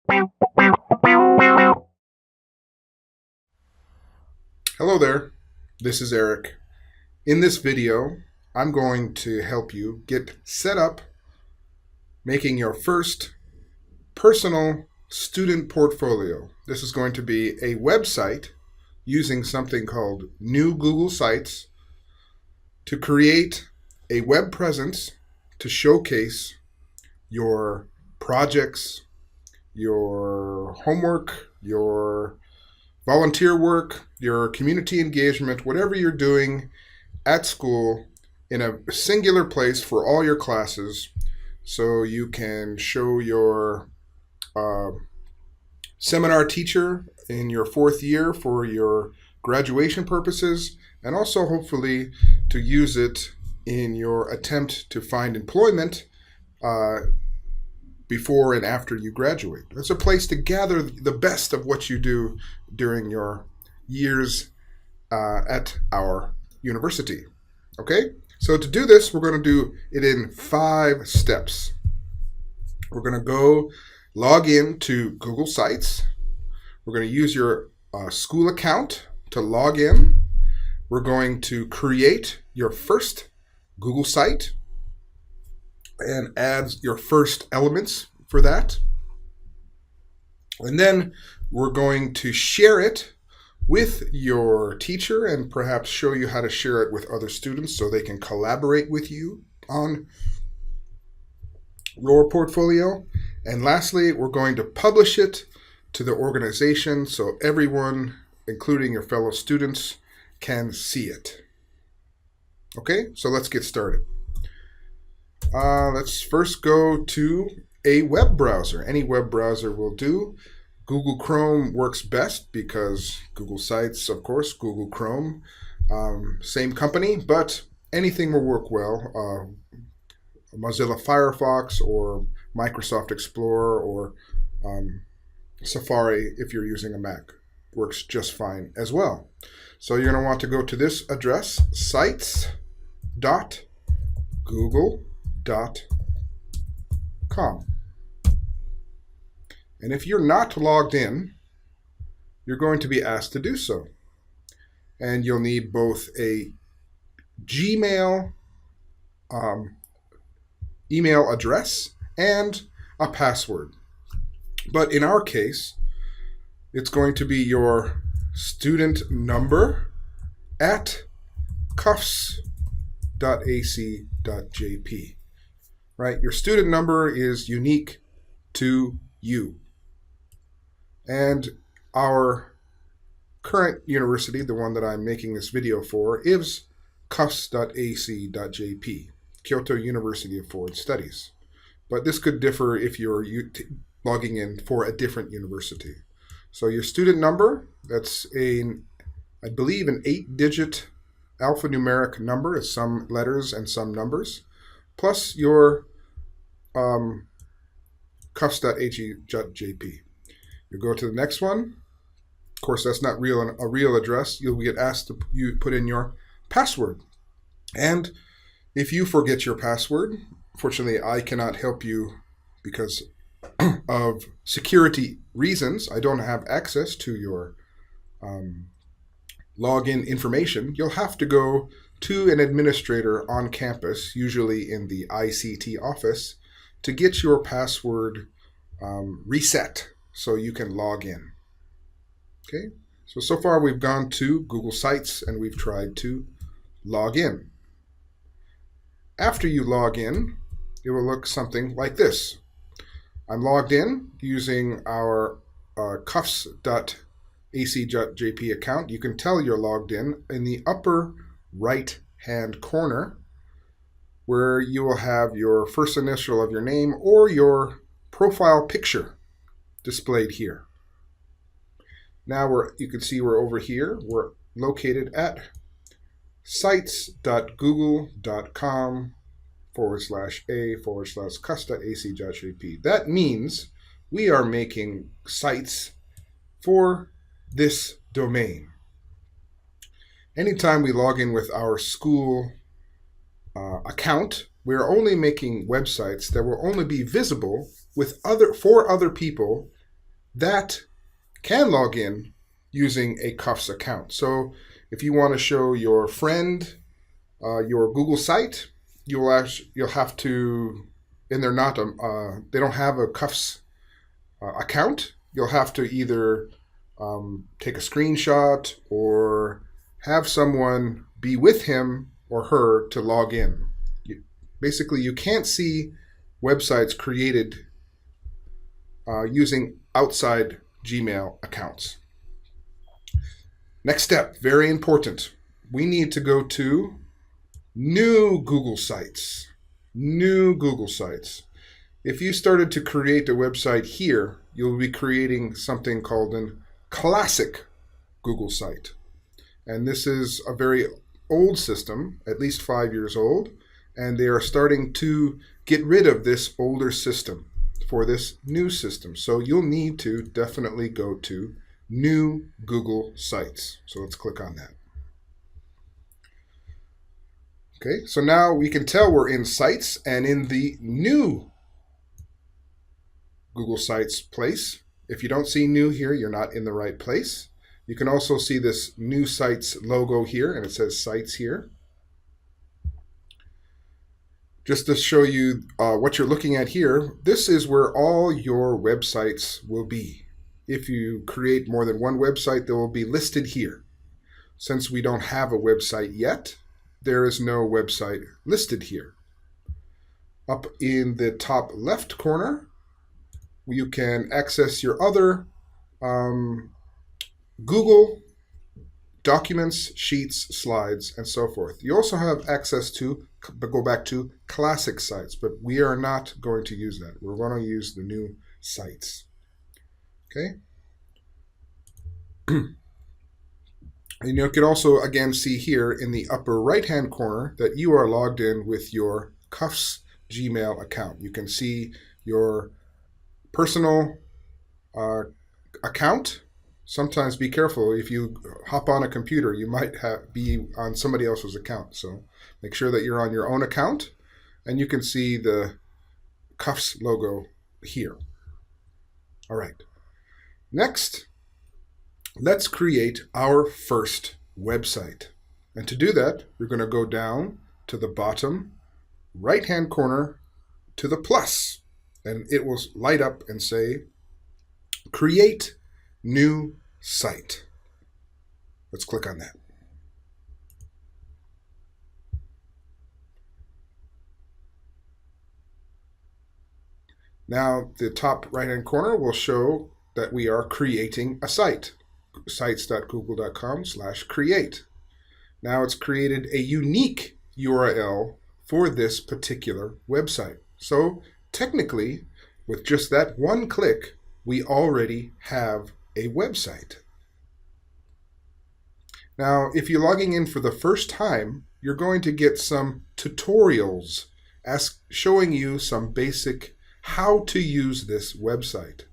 Hello there, this is Eric. In this video, I'm going to help you get set up making your first personal student portfolio. This is going to be a website using something called New Google Sites to create a web presence to showcase your projects, your homework, your volunteer work, your community engagement, whatever you're doing at school in a singular place for all your classes, so you can show your seminar teacher in your fourth year for your graduation purposes, and also hopefully to use it in your attempt to find employment before and after you graduate. It's a place to gather the best of what you do during your years at our university. Okay? So to do this, we're going to do it in 5 steps. We're going to go log in to Google Sites. We're going to use your school account to log in. We're going to create your first Google site and add your first elements for that. And then we're going to share it with your teacher and perhaps show you how to share it with other students so they can collaborate with you on your portfolio. And lastly, we're going to publish it to the organization so everyone, including your fellow students, can see it. Okay, so let's get started. Let's first go to a web browser. Any web browser will do. Google Chrome works best because Google Sites, of course, Google Chrome, same company, but anything will work well. Mozilla Firefox or Microsoft Explorer or Safari, if you're using a Mac, works just fine as well. So you're going to want to go to this address, sites.google.com. And if you're not logged in, you're going to be asked to do so. And you'll need both a Gmail email address and a password. But in our case, it's going to be your student number at cuffs.ac.jp. Right? Your student number is unique to you. And our current university, the one that I'm making this video for, is cuffs.ac.jp, Kyoto University of Foreign Studies. But this could differ if you're logging in for a different university. So your student number, that's I believe an 8-digit alphanumeric number, is some letters and some numbers, plus your cuffs.ac.jp. You go to the next one. Of course, that's not a real address. You'll get asked to put in your password. And if you forget your password, fortunately, I cannot help you because of security reasons. I don't have access to your login information. You'll have to go to an administrator on campus, usually in the ICT office, to get your password reset so you can log in. Okay, so far we've gone to Google Sites and we've tried to log in. After you log in, it will look something like this. I'm logged in using our cuffs.ac.jp account. You can tell you're logged in the upper right-hand corner, where you will have your first initial of your name or your profile picture displayed here. Now you can see we're over here. We're located at sites.google.com/a/cuffs.ac.jp. That means we are making sites for this domain. Anytime we log in with our school account, we're only making websites that will only be visible with for other people that can log in using a Cuffs account. So if you want to show your friend your Google site, you'll have to, and they don't have a Cuffs account. You'll have to either take a screenshot or have someone be with him or her to log in. Basically, you can't see websites created using outside Gmail accounts. Next step, very important. We need to go to new Google Sites. New Google Sites. If you started to create a website here, you'll be creating something called an classic Google site. And this is a very old system, at least 5 years old, and they are starting to get rid of this older system for this new system. So you'll need to definitely go to new Google Sites. So let's click on that. Okay, so now we can tell we're in Sites and in the new Google Sites place. If you don't see new here, you're not in the right place. You can also see this new Sites logo here, and it says Sites here. Just to show you what you're looking at here, this is where all your websites will be. If you create more than one website, they will be listed here. Since we don't have a website yet, there is no website listed here. Up in the top left corner, you can access your other Google documents, sheets, slides, and so forth. You also have access to go back to classic sites, but we are not going to use that. We're going to use the new sites. Okay. And you can also again see here in the upper right hand corner that you are logged in with your Cuffs Gmail account. You can see your personal account. Sometimes be careful. If you hop on a computer, you might be on somebody else's account. So make sure that you're on your own account, and you can see the Cuffs logo here. All right. Next, let's create our first website. And to do that, we're going to go down to the bottom right-hand corner to the plus, and it will light up and say, Create New Site. Let's click on that. Now, the top right-hand corner will show that we are creating a site, sites.google.com/create. Now it's created a unique URL for this particular website. So technically, with just that one click, we already have a website. Now, if you're logging in for the first time, you're going to get some tutorials showing you some basic how to use this website.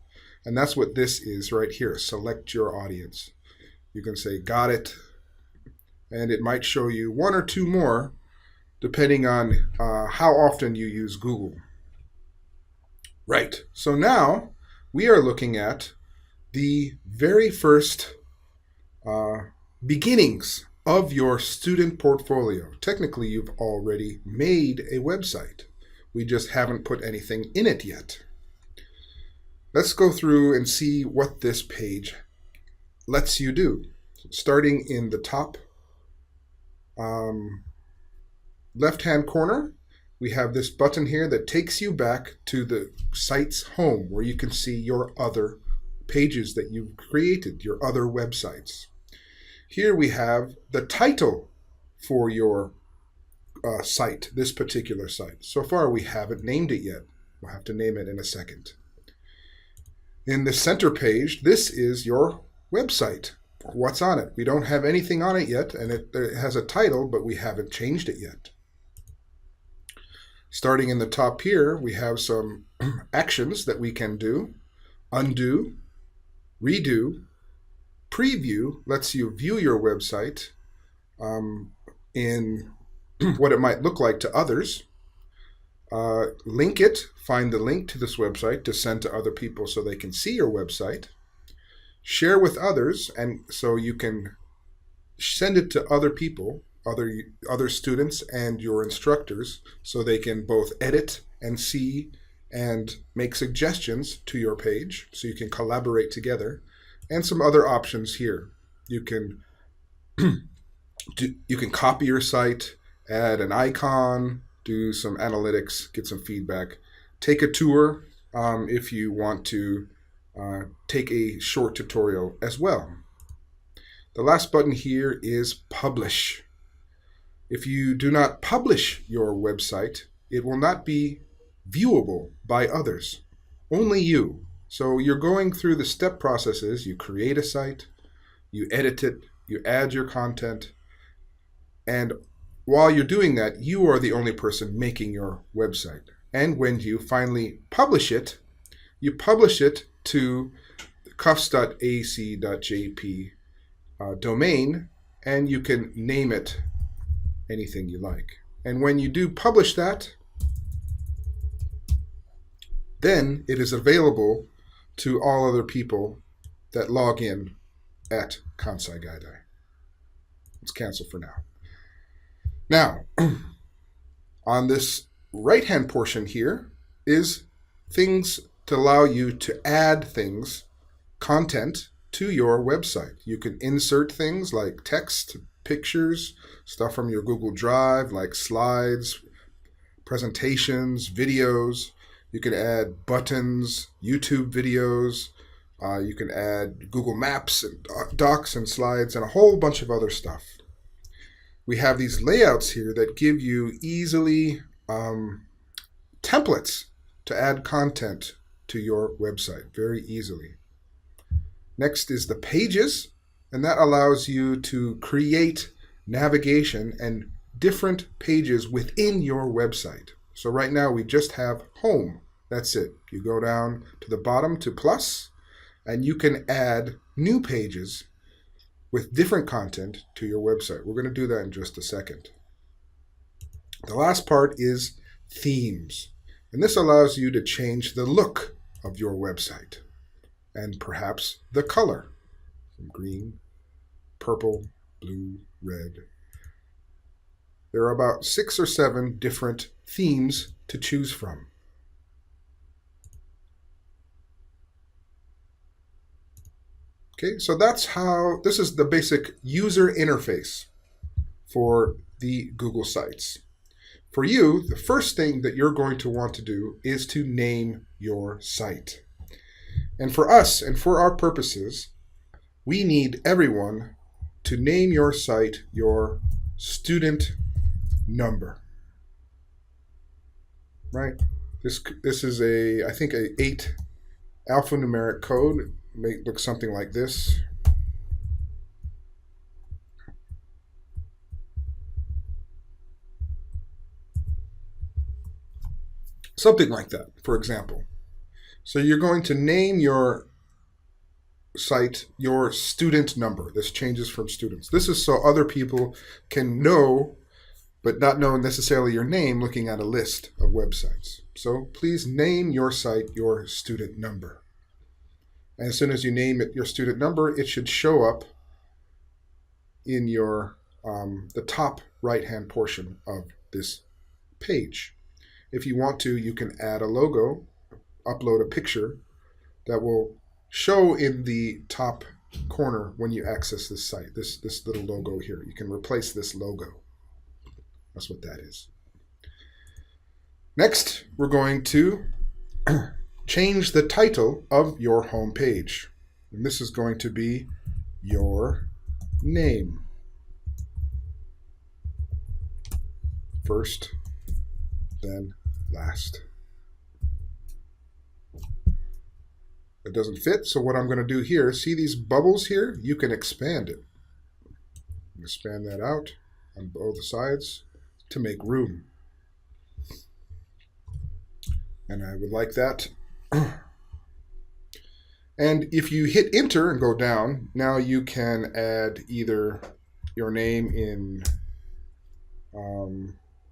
And that's what this is right here. Select your audience. You can say, got it. And it might show you one or two more depending on how often you use Google. Right. So now we are looking at the very first beginnings of your student portfolio. Technically, you've already made a website. We just haven't put anything in it yet. Let's go through and see what this page lets you do. Starting in the top left-hand corner, we have this button here that takes you back to the site's home, where you can see your other pages that you've created, your other websites. Here we have the title for your site, this particular site. So far we haven't named it yet. We'll have to name it in a second. In the center page, this is your website. What's on it? We don't have anything on it yet, and it has a title, but we haven't changed it yet. Starting in the top here, we have some actions that we can do. Undo, redo, preview lets you view your website in what it might look like to others. Link it, find the link to this website to send to other people so they can see your website. Share with others, and so you can send it to other people, other students and your instructors, so they can both edit and see and make suggestions to your page, so you can collaborate together. And some other options here. You can you can copy your site, add an icon, do some analytics, get some feedback, take a tour if you want to take a short tutorial as well. The last button here is publish. If you do not publish your website, it will not be viewable by others, only you. So you're going through the step processes. You create a site, you edit it, you add your content, and while you're doing that, you are the only person making your website. And when you finally publish it, you publish it to the cuffs.ac.jp domain, and you can name it anything you like. And when you do publish that, then it is available to all other people that log in at Kansai Gaidai. Let's cancel for now. Now, on this right-hand portion here is things to allow you to add things, content, to your website. You can insert things like text, pictures, stuff from your Google Drive like slides, presentations, videos. You can add buttons, YouTube videos. You can add Google Maps and docs and slides and a whole bunch of other stuff. We have these layouts here that give you easily templates to add content to your website very easily. Next is the pages, and that allows you to create navigation and different pages within your website. So right now we just have home. That's it. You go down to the bottom to plus, and you can add new pages with different content to your website. We're going to do that in just a second. The last part is themes, and this allows you to change the look of your website and perhaps the color from green, purple, blue, red. There are about 6 or 7 different themes to choose from. Okay, so this is the basic user interface for the Google Sites. For you, the first thing that you're going to want to do is to name your site. And for us and for our purposes, we need everyone to name your site your student number. Right? This is I think a 8 alphanumeric code. It may look something like this. Something like that, for example. So you're going to name your site your student number. This changes from students. This is so other people can know, but not know necessarily your name looking at a list of websites. So please name your site your student number. And as soon as you name it your student number, it should show up in your the top right-hand portion of this page. If you want to, you can add a logo, upload a picture that will show in the top corner when you access this site, this little logo here. You can replace this logo. That's what that is. Next, we're going to change the title of your home page. And this is going to be your name. First, then last. It doesn't fit, so what I'm going to do here, see these bubbles here? You can expand it. Expand that out on both sides to make room. And I would like that. And if you hit enter and go down, now you can add either your name in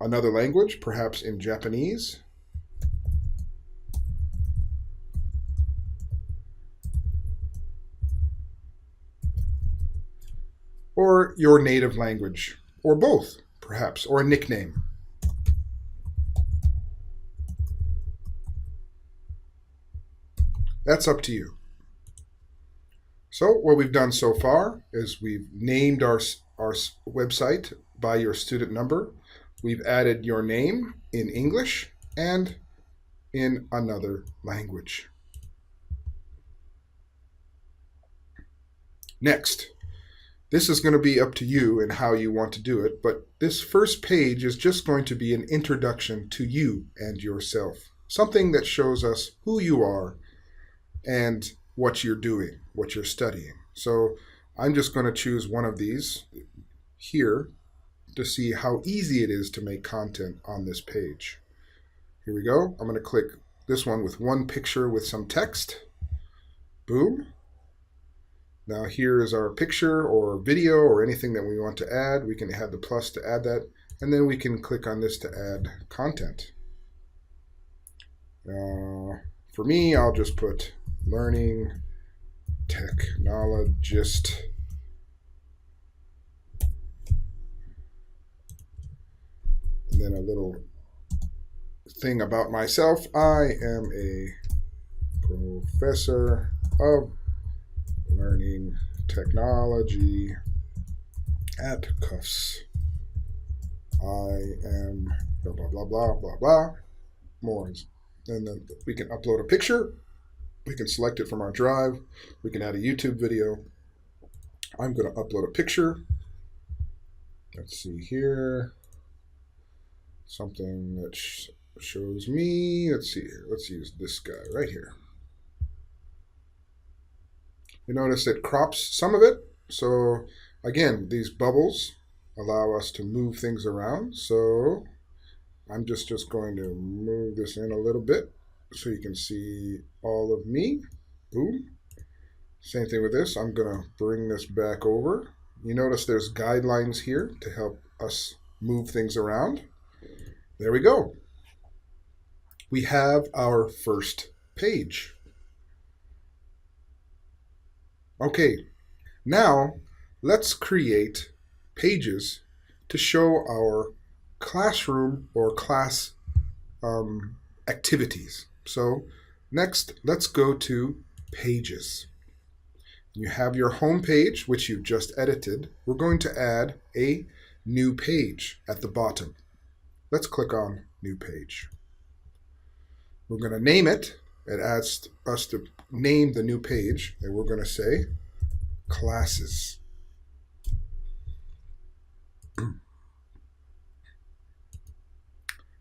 another language, perhaps in Japanese, or your native language, or both, perhaps, or a nickname. That's up to you. So what we've done so far is we've named our website by your student number. We've added your name in English and in another language. Next, this is going to be up to you and how you want to do it, but this first page is just going to be an introduction to you and yourself, something that shows us who you are and what you're doing, what you're studying. So I'm just going to choose one of these here to see how easy it is to make content on this page. Here we go. I'm going to click this one with one picture with some text. Boom. Now here is our picture or video or anything that we want to add. We can add the plus to add that, and then we can click on this to add content. For me, I'll just put learning technologist and then a little thing about myself. I am a professor of learning technology at Cuffs. I am blah blah blah blah blah blah. More. And then we can upload a picture. We can select it from our drive. We can add a YouTube video. I'm going to upload a picture. Let's see here. Something that shows me. Let's see here. Let's use this guy right here. You notice it crops some of it. So again, these bubbles allow us to move things around. So I'm just going to move this in a little bit so you can see all of me. Boom. Same thing with this. I'm going to bring this back over. You notice there's guidelines here to help us move things around. There we go. We have our first page. Okay, now let's create pages to show our classroom or class activities. So next, let's go to pages. You have your home page, which you've just edited. We're going to add a new page at the bottom. Let's click on new page. We're going to name it. It asks us to name the new page, and we're going to say classes.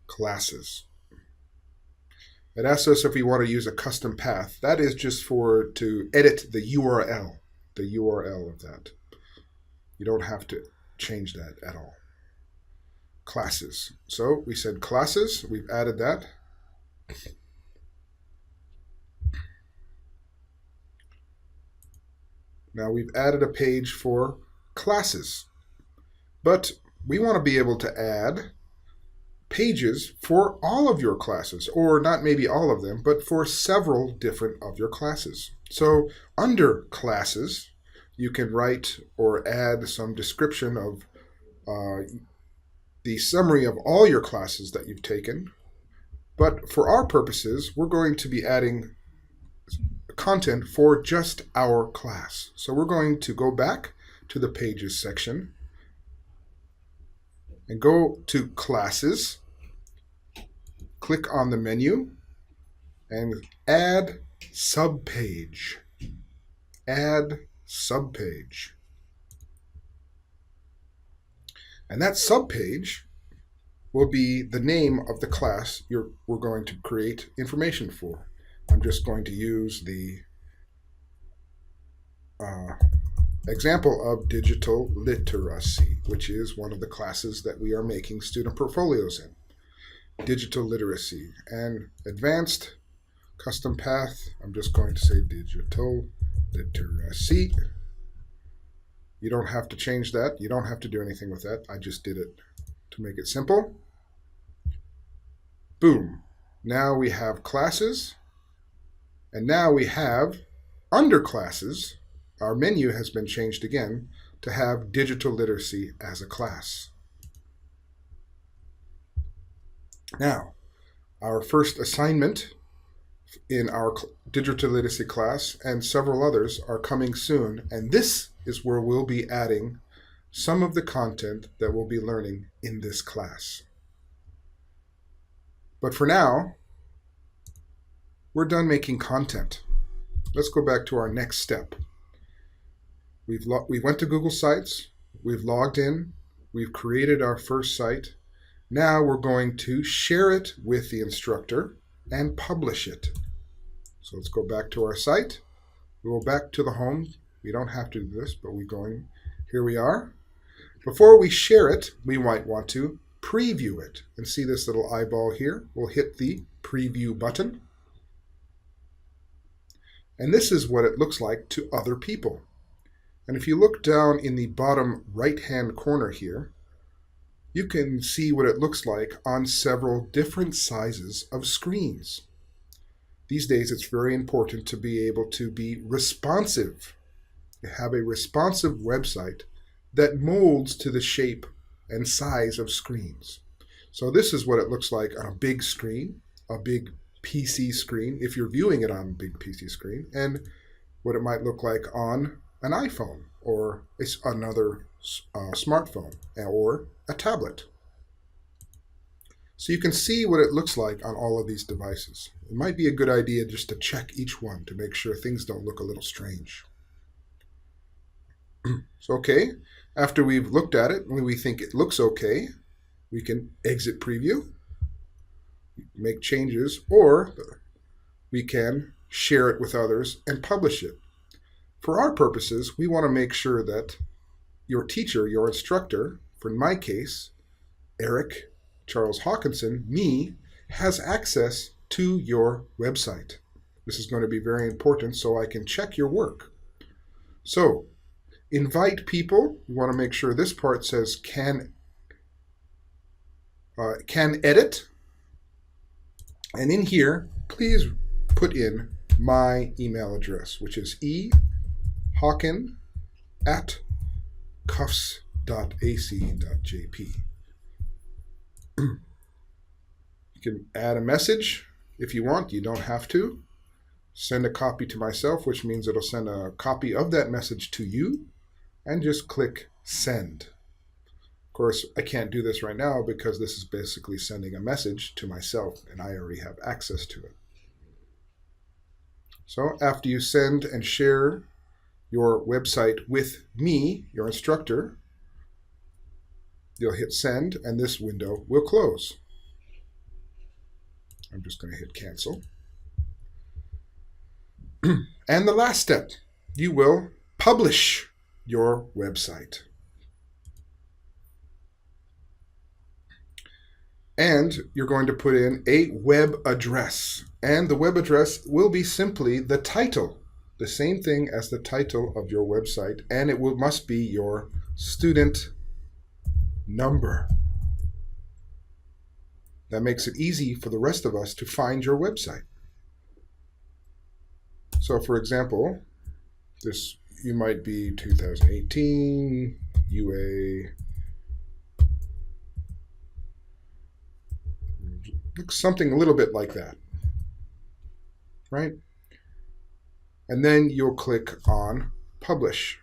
Classes. It asks us if we want to use a custom path. That is just to edit the URL of that. You don't have to change that at all. Classes. So we said classes. We've added that. Now we've added a page for classes, but we want to be able to add pages for all of your classes, or not maybe all of them, but for several different of your classes. So under classes, you can write or add some description of the summary of all your classes that you've taken. But for our purposes, we're going to be adding content for just our class. So we're going to go back to the pages section and go to classes, click on the menu and add subpage. Add subpage. And that subpage will be the name of the class we're going to create information for. I'm just going to use the example of digital literacy, which is one of the classes that we are making student portfolios in. Digital literacy and advanced custom path. I'm just going to say digital literacy. You don't have to change that. You don't have to do anything with that. I just did it to make it simple. Boom. Now we have classes. And now we have under classes. Our menu has been changed again to have digital literacy as a class. Now, our first assignment in our digital literacy class and several others are coming soon, and this is where we'll be adding some of the content that we'll be learning in this class. But for now, we're done making content. Let's go back to our next step. We went to Google Sites, we've logged in, we've created our first site. Now we're going to share it with the instructor and publish it. So let's go back to our site. We go back to the home. We don't have to do this, but we're going. Here we are. Before we share it, we might want to preview it. And see this little eyeball here? We'll hit the preview button. And this is what it looks like to other people. And if you look down in the bottom right-hand corner here, you can see what it looks like on several different sizes of screens. These days, it's very important to be able to be responsive. You have a responsive website that molds to the shape and size of screens. So this is what it looks like on a big screen, a big PC screen, if you're viewing it on a big PC screen, and what it might look like on an iPhone or another smartphone or a tablet. So you can see what it looks like on all of these devices. It might be a good idea just to check each one to make sure things don't look a little strange. So okay, after we've looked at it, when we think it looks okay, we can exit preview, make changes, or we can share it with others and publish it. For our purposes, we want to make sure that your teacher, your instructor, for in my case, Eric Charles Hawkinson, me, has access to your website. This is going to be very important so I can check your work. So, invite people. You want to make sure this part says can edit. And in here, please put in my email address, which is ehawken@cufs.ac.jp. You can add a message if you want. You don't have to. Send a copy to myself, which means it'll send a copy of that message to you, and just click send. Of course, I can't do this right now because this is basically sending a message to myself and I already have access to it. So after you send and share your website with me, your instructor, you'll hit send and this window will close. I'm just going to hit cancel. And the last step, you will publish your website. And you're going to put in a web address. And the web address will be simply the title, the same thing as the title of your website, and it must be your student number. That makes it easy for the rest of us to find your website. So for example, you might be 2018 UA. Looks something a little bit like that, right? And then you'll click on publish.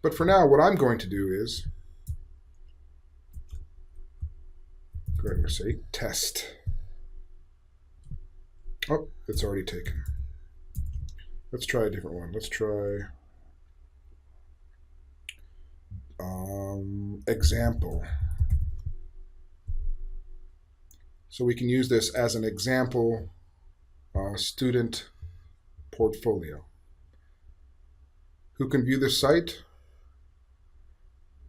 But for now, what I'm going to do is go ahead and say test. Oh, it's already taken. Let's try a different one. Let's try example. So we can use this as an example student portfolio. Who can view this site?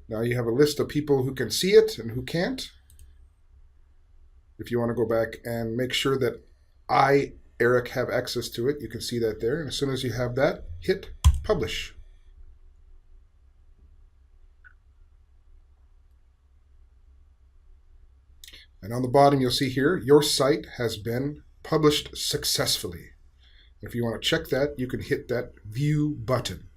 Now you have a list of people who can see it and who can't. If you want to go back and make sure that I, Eric, have access to it, you can see that there. And as soon as you have that, hit publish. And on the bottom, you'll see here, your site has been published successfully. If you want to check that, you can hit that view button.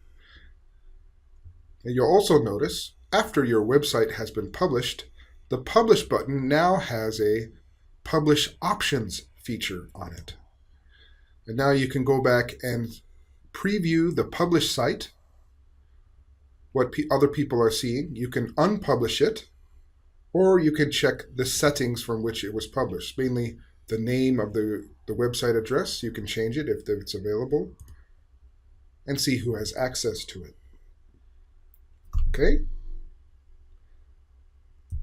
And you'll also notice after your website has been published, the Publish button now has a Publish Options feature on it. And now you can go back and preview the published site, what other people are seeing. You can unpublish it, or you can check the settings from which it was published, mainly the name of the website address. You can change it if it's available, and see who has access to it. Okay?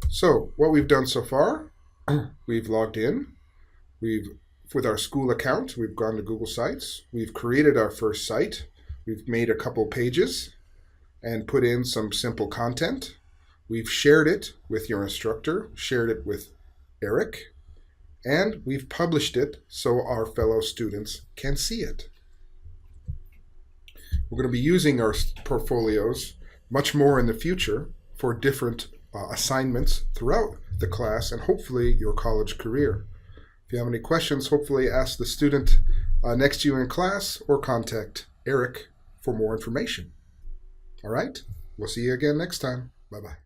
So what we've done so far, we've logged in. With our school account, we've gone to Google Sites. We've created our first site. We've made a couple pages and put in some simple content. We've shared it with your instructor, shared it with Eric, and we've published it so our fellow students can see it. We're going to be using our portfolios much more in the future for different assignments throughout the class and hopefully your college career. If you have any questions, hopefully ask the student next to you in class or contact Eric for more information. All right? We'll see you again next time. Bye-bye.